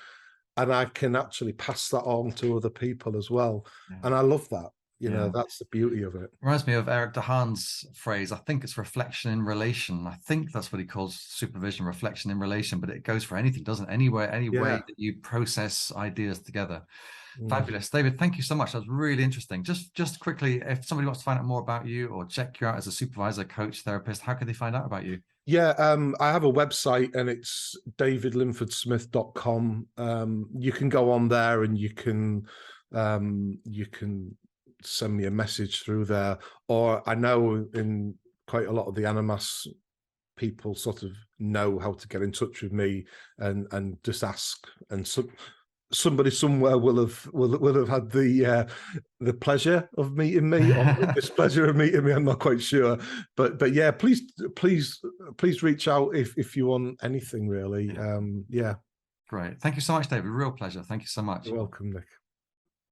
and I can actually pass that on to other people as well. And I love that. That's the beauty of it. Reminds me of Eric DeHaan's phrase. I think it's reflection in relation. I think that's what he calls supervision, reflection in relation, but it goes for anything, doesn't it? Any way that you process ideas together. Fabulous. David, thank you so much. That was really interesting. Just quickly, if somebody wants to find out more about you or check you out as a supervisor, coach, therapist, how can they find out about you? Yeah, I have a website, and it's davidlinfordsmith.com. You can go on there and you can send me a message through there, or I know in quite a lot of the Animas, people sort of know how to get in touch with me and just ask, and somebody somewhere will have had the pleasure of meeting me, or the displeasure of meeting me. I'm not quite sure, but yeah, please reach out if you want anything, really. Yeah. Great. Thank you so much, David. Real pleasure. Thank you so much. You're welcome, Nick.